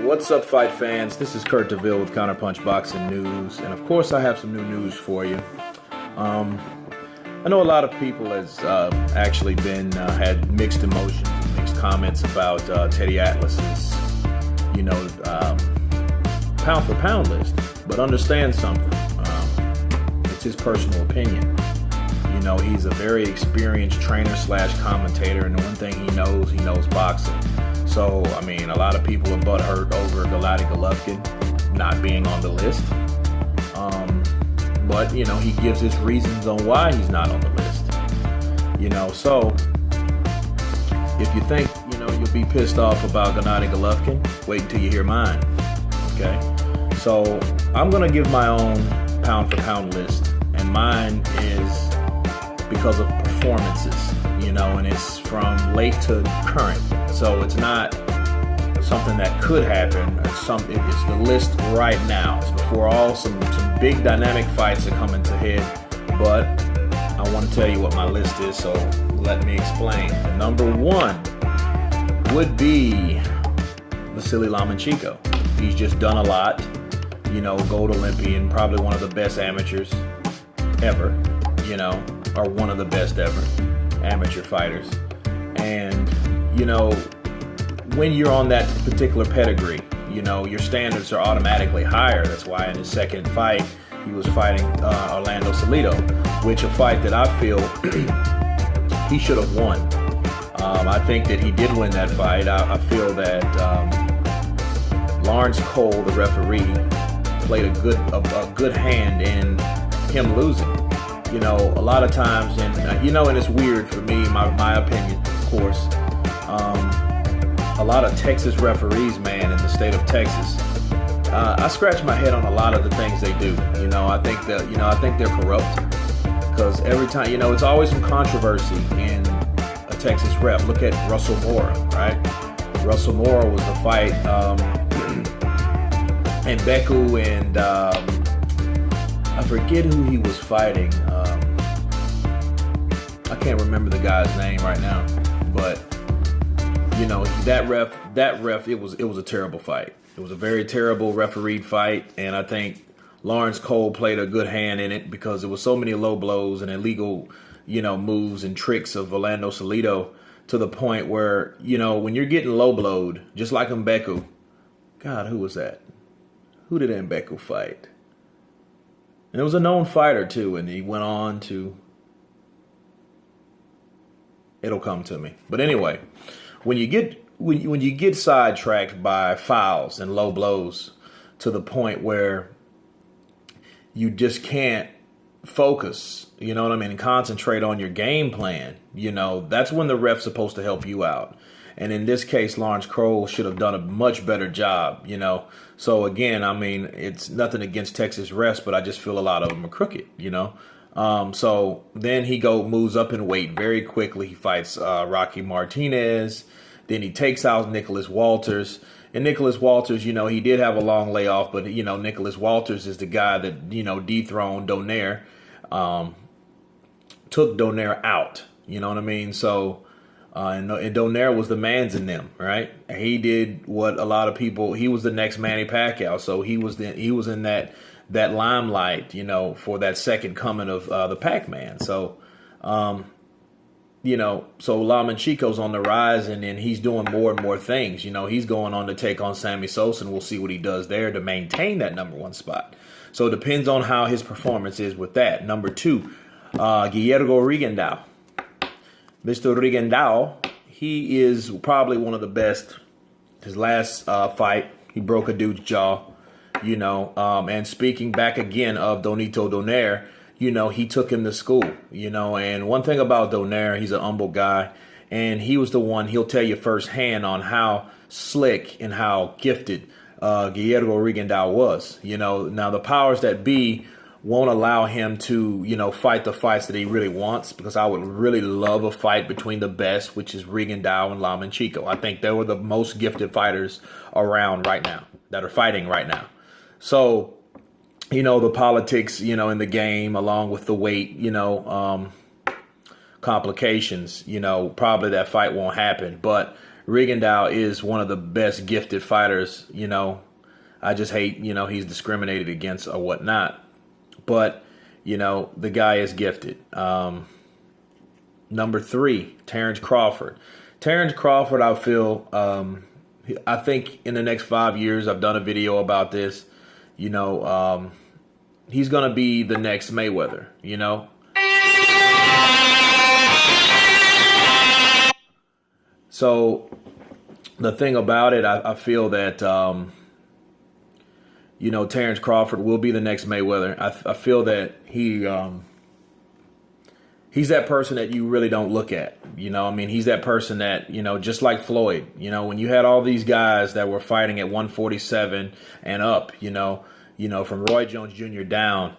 What's up, fight fans? This is Kurt DeVille with Counterpunch Boxing News, and of course, I have some new news for you. I know a lot of people has actually been had mixed emotions, and mixed comments about Teddy Atlas's, pound for pound list. But understand something. It's his personal opinion. He's a very experienced trainer slash commentator, and the one thing he knows boxing. So, a lot of people are butthurt over Gennady Golovkin not being on the list. But, he gives his reasons on why he's not on the list. So if you think, you'll be pissed off about Gennady Golovkin, wait until you hear mine. Okay? So I'm going to give my own pound for pound list, and mine is because of performances, and it's from late to current. So it's not something that could happen. It's the list right now. It's before all some big dynamic fights are coming to head. But I want to tell you what my list is, so let me explain. Number one would be Vasily Lomachenko. He's just done a lot. Gold Olympian, probably one of the best amateurs ever, or one of the best ever amateur fighters. And, when you're on that particular pedigree, your standards are automatically higher. That's why in his second fight, he was fighting Orlando Salido, which a fight that I feel he should have won. I think that he did win that fight. I feel that Lawrence Cole, the referee, played a good hand in him losing. A lot of times, and it's weird for me, my opinion, of course. A lot of Texas referees, man, in the state of Texas, I scratch my head on a lot of the things they do. I think they're corrupt, because every time, it's always some controversy in a Texas rep. Look at Russell Mora, right? Russell Mora was a fight, and Beku and I forget who he was fighting. I can't remember the guy's name right now, but that ref, it was a terrible fight. It was a very terrible refereed fight, and I think Lawrence Cole played a good hand in it, because there was so many low blows and illegal, moves and tricks of Orlando Salido, to the point where, when you're getting low blowed, just like Mbeku. God, who was that? Who did Mbeku fight? And it was a known fighter too, and he went on to... It'll come to me. But anyway, when you get sidetracked by fouls and low blows to the point where you just can't focus, and concentrate on your game plan, that's when the ref's supposed to help you out. And in this case, Lawrence Cole should have done a much better job, So again, it's nothing against Texas refs, but I just feel a lot of them are crooked, So then he moves up in weight very quickly. He fights Rocky Martinez. Then he takes out Nicholas Walters. And Nicholas Walters, he did have a long layoff, but, Nicholas Walters is the guy that, dethroned Donaire, took Donaire out. You know what I mean? So, and Donaire was the man's in them, right? He did what a lot of people, he was the next Manny Pacquiao. So he was in that limelight, for that second coming of the Pac-Man. So, so Lomachenko's on the rise, and then he's doing more and more things. He's going on to take on Sammy Sosa, and we'll see what he does there to maintain that number one spot. So it depends on how his performance is with that. Number two, Guillermo Rigondeaux. Mr. Rigondeaux, he is probably one of the best. His last fight, he broke a dude's jaw, and speaking back again of Donito Donaire, he took him to school, and one thing about Donaire, he's an humble guy, and he was the one, he'll tell you firsthand on how slick and how gifted Guillermo Rigondeaux was. Now the powers that be won't allow him to, fight the fights that he really wants, because I would really love a fight between the best, which is Rigondeaux and Lomachenko. I think they were the most gifted fighters around right now, that are fighting right now. So, the politics, in the game, along with the weight, complications, probably that fight won't happen. But Rigondeaux is one of the best gifted fighters. I just hate, he's discriminated against or whatnot. But, the guy is gifted. Number 3, Terrence Crawford. Terrence Crawford, I feel, I think in the next 5 years, I've done a video about this, he's going to be the next Mayweather, So the thing about it, I feel that, Terrence Crawford will be the next Mayweather. I feel that he's that person that you really don't look at. He's that person that, just like Floyd, when you had all these guys that were fighting at 147 and up, from Roy Jones Jr. down,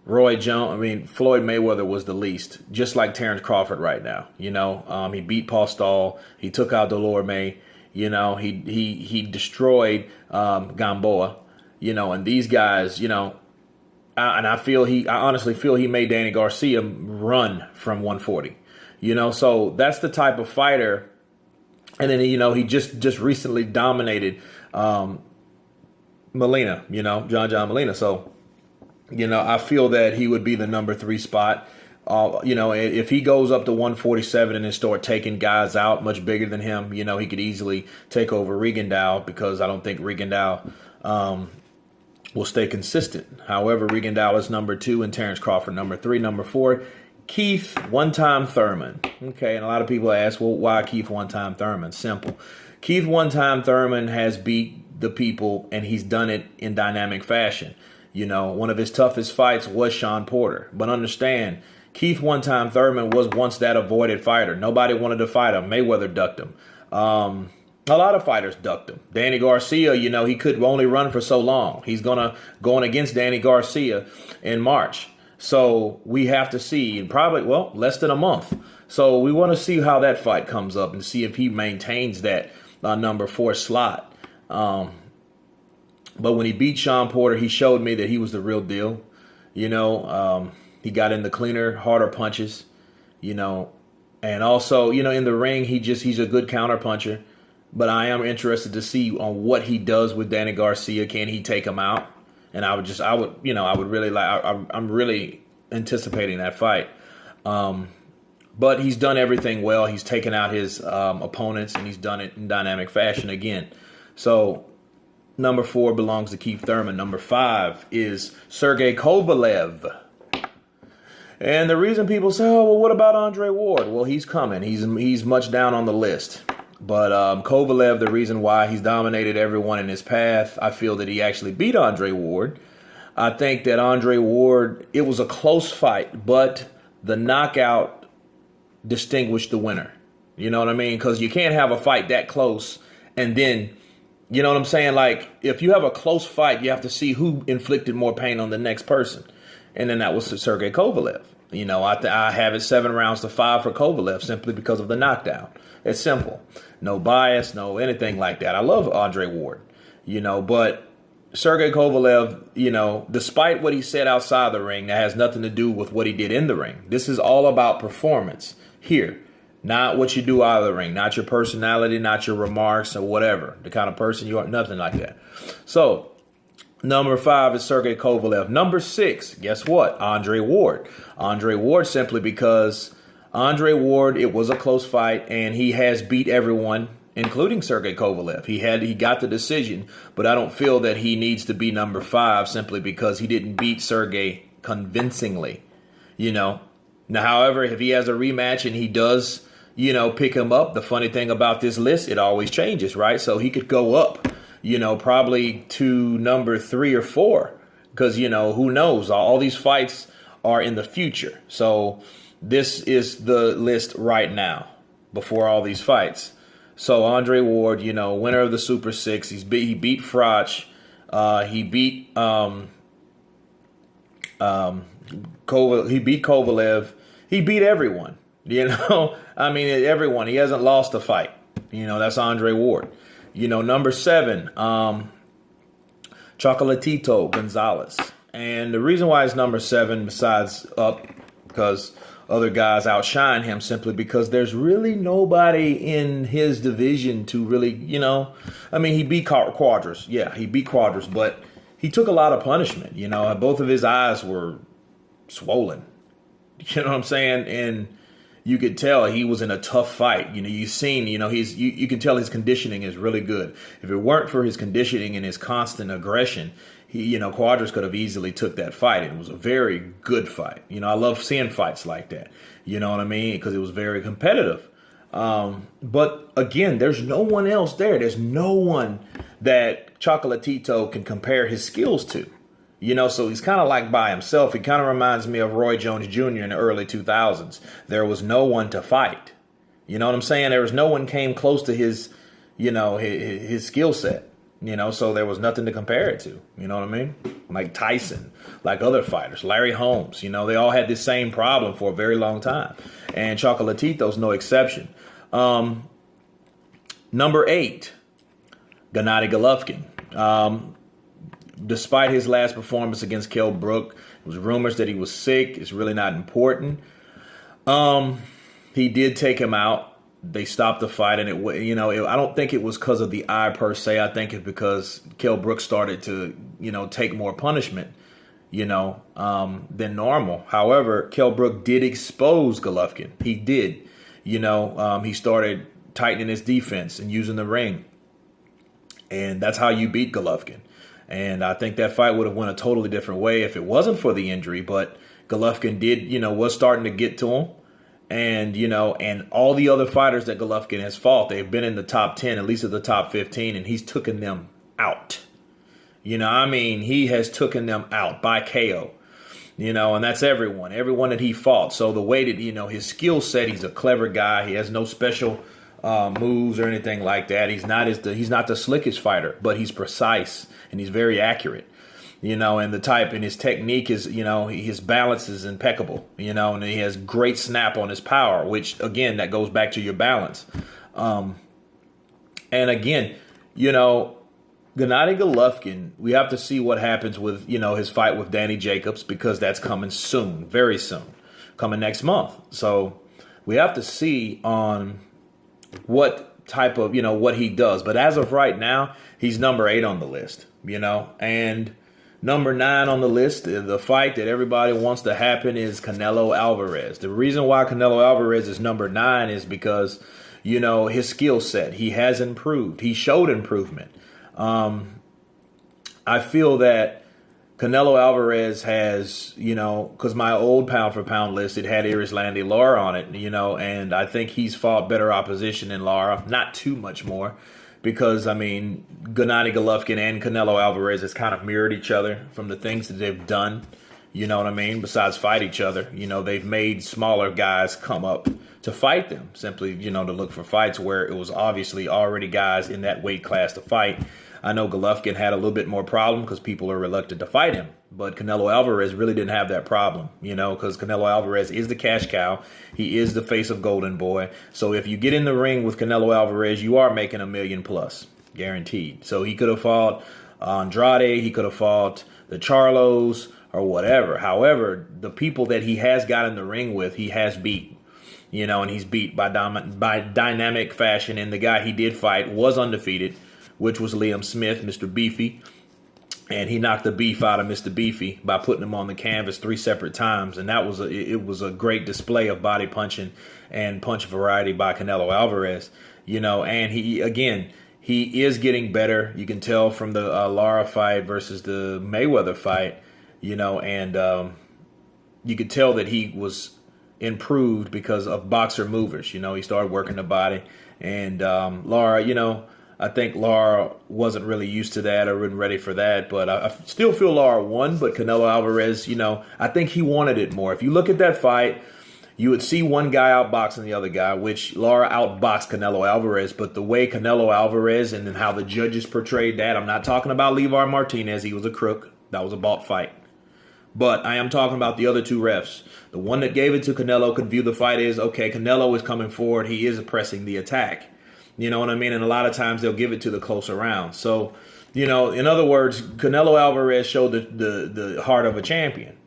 Floyd Mayweather was the least, just like Terrence Crawford right now. He beat Paul Stahl. He took out Delorme. He destroyed Gamboa. And these guys, and I honestly feel he made Danny Garcia run from 140. So that's the type of fighter. And then he just recently dominated Molina. John Molina. So I feel that he would be the number 3 spot. If he goes up to 147 and then start taking guys out much bigger than him, he could easily take over Rigondeaux, because I don't think Rigondeaux will stay consistent. However, Rigondeaux is number 2 and Terrence Crawford number 3. Number 4, Keith One-Time Thurman. Okay, and a lot of people ask, well, why Keith One-Time Thurman? Simple. Keith One-Time Thurman has beat the people, and he's done it in dynamic fashion. One of his toughest fights was Sean Porter. But understand, Keith One-Time Thurman was once that avoided fighter. Nobody wanted to fight him. Mayweather ducked him. A lot of fighters ducked him. Danny Garcia, he could only run for so long. He's going against Danny Garcia in March. So we have to see in probably, less than a month. So we want to see how that fight comes up and see if he maintains that number 4 slot. But when he beat Sean Porter, he showed me that he was the real deal. He got in the cleaner, harder punches, and also, in the ring, he's a good counter puncher. But I am interested to see on what he does with Danny Garcia. Can he take him out? And I'm really anticipating that fight. But he's done everything well. He's taken out his opponents, and he's done it in dynamic fashion again. So number 4 belongs to Keith Thurman. Number 5 is Sergey Kovalev. And the reason people say, oh, well, what about Andre Ward? Well, he's coming. He's much down on the list. But Kovalev, the reason why he's dominated everyone in his path, I feel that he actually beat Andre Ward. I think that Andre Ward, it was a close fight, but the knockout distinguished the winner. You know what I mean? Because you can't have a fight that close and then, you know what I'm saying? Like, if you have a close fight, you have to see who inflicted more pain on the next person. And then that was Sergey Kovalev. I have it 7-5 for Kovalev simply because of the knockdown. It's simple. No bias, no anything like that. I love Andre Ward, but Sergey Kovalev, despite what he said outside the ring, that has nothing to do with what he did in the ring. This is all about performance here, not what you do out of the ring, not your personality, not your remarks or whatever, the kind of person you are, nothing like that. So number 5 is Sergey Kovalev. Number 6, guess what? Andre Ward. Andre Ward simply because Andre Ward, it was a close fight, and he has beat everyone, including Sergey Kovalev. He got the decision, but I don't feel that he needs to be number 5 simply because he didn't beat Sergey convincingly. Now, however, if he has a rematch and he does, pick him up, the funny thing about this list, it always changes, right? So he could go up, probably to number 3 or 4 because, who knows? All these fights are in the future. So this is the list right now before all these fights. So Andre Ward, winner of the Super 6. He beat Froch. He beat Kovalev. He beat everyone. Everyone. He hasn't lost a fight. That's Andre Ward. Number 7, Chocolatito Gonzalez. And the reason why it's number 7, besides up, because other guys outshine him simply because there's really nobody in his division to really, I mean, he beat Quadras. Yeah, he beat Quadras, but he took a lot of punishment. Both of his eyes were swollen. You know what I'm saying? And you could tell he was in a tough fight. You can tell his conditioning is really good. If it weren't for his conditioning and his constant aggression, Quadras could have easily took that fight. It was a very good fight. I love seeing fights like that. You know what I mean? Because it was very competitive. But again, there's no one else there. There's no one that Chocolatito can compare his skills to. So he's kind of like by himself. He kind of reminds me of Roy Jones Jr. in the early 2000s. There was no one to fight. You know what I'm saying? There was no one came close to his skill set. So there was nothing to compare it to. You know what I mean? Like Tyson, like other fighters, Larry Holmes. They all had this same problem for a very long time. And Chocolatito's no exception. Number 8, Gennady Golovkin. Despite his last performance against Kell Brook, it was rumors that he was sick. It's really not important. He did take him out. They stopped the fight, and I don't think it was because of the eye per se. I think it's because Kell Brook started to, take more punishment, than normal. However, Kell Brook did expose Golovkin. He did. He started tightening his defense and using the ring, and that's how you beat Golovkin. And I think that fight would have went a totally different way if it wasn't for the injury. But Golovkin was starting to get to him. And, and all the other fighters that Golovkin has fought, they've been in the top 10, at least at the top 15, and he's taken them out. He has taken them out by KO. And that's everyone that he fought. So the way that, his skill set, he's a clever guy. He has no special moves or anything like that. He's not the slickest fighter, but he's precise and he's very accurate. And his technique is, his balance is impeccable, and he has great snap on his power, which again, that goes back to your balance. And again, Gennady Golovkin, we have to see what happens with, his fight with Danny Jacobs, because that's coming soon, very soon, coming next month. So we have to see on what type of, what he does. But as of right now, he's number 8 on the list, and number 9 on the list, the fight that everybody wants to happen, is Canelo Alvarez. The reason why Canelo Alvarez is number 9 is because, his skill set. He has improved. He showed improvement. I feel that Canelo Alvarez has, because my old pound for pound list, it had Erislandy Lara on it, and I think he's fought better opposition than Lara. Not too much more. Because, Gennady Golovkin and Canelo Alvarez has kind of mirrored each other from the things that they've done, besides fight each other. They've made smaller guys come up to fight them, simply, to look for fights where it was obviously already guys in that weight class to fight. I know Golovkin had a little bit more problem because people are reluctant to fight him. But Canelo Alvarez really didn't have that problem, because Canelo Alvarez is the cash cow. He is the face of Golden Boy. So if you get in the ring with Canelo Alvarez, you are making $1 million plus, guaranteed. So he could have fought Andrade. He could have fought the Charlos or whatever. However, the people that he has got in the ring with, he has beat. And he's beat by dynamic fashion. And the guy he did fight was undefeated, which was Liam Smith, Mr. Beefy. And he knocked the beef out of Mr. Beefy by putting him on the canvas 3 separate times. And it was a great display of body punching and punch variety by Canelo Alvarez. And he is getting better. You can tell from the Lara fight versus the Mayweather fight, and you could tell that he was improved because of boxer movers. He started working the body. And Lara, I think Lara wasn't really used to that or wasn't ready for that. But I still feel Lara won. But Canelo Alvarez, I think he wanted it more. If you look at that fight, you would see one guy outboxing the other guy, which Lara outboxed Canelo Alvarez. But the way Canelo Alvarez and then how the judges portrayed that, I'm not talking about Levar Martinez. He was a crook. That was a bought fight. But I am talking about the other 2 refs. The one that gave it to Canelo could view the fight as, okay, Canelo is coming forward. He is pressing the attack. You know what I mean? And a lot of times they'll give it to the closer round. So, in other words, Canelo Alvarez showed the heart of a champion.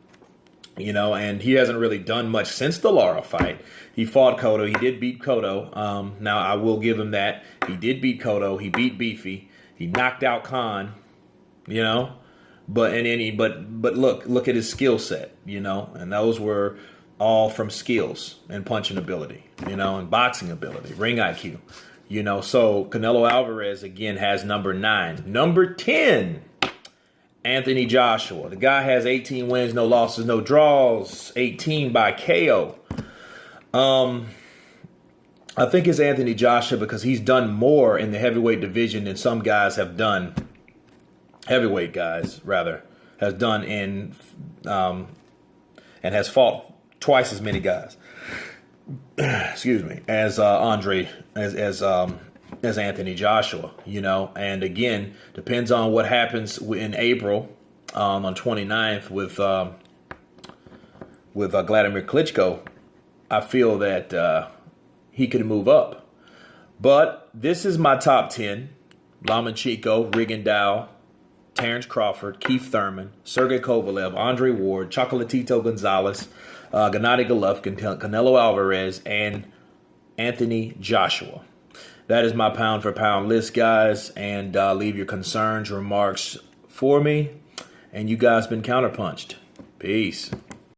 and he hasn't really done much since the Lara fight. He fought Cotto. He did beat Cotto. Now, I will give him that. He did beat Cotto. He beat Beefy. He knocked out Khan, But look at his skill set, and those were all from skills and punching ability, and boxing ability, ring IQ, So Canelo Alvarez again has number 9. Number 10, Anthony Joshua. The guy has 18 wins, no losses, no draws, 18 by KO. I think it's Anthony Joshua because he's done more in the heavyweight division than some guys have done. Heavyweight guys, rather, has done in and has fought twice as many guys. Excuse me, as Anthony Joshua, and again, depends on what happens in April on 29th with Vladimir Klitschko. I feel that he could move up. But this is my top 10. Lomachenko, Rigondeaux, Terrence Crawford, Keith Thurman, Sergey Kovalev, Andre Ward, Chocolatito Gonzalez, Gennady Golovkin, Canelo Alvarez, and Anthony Joshua. That is my pound for pound list, guys. And leave your concerns, remarks for me. And you guys been counterpunched. Peace.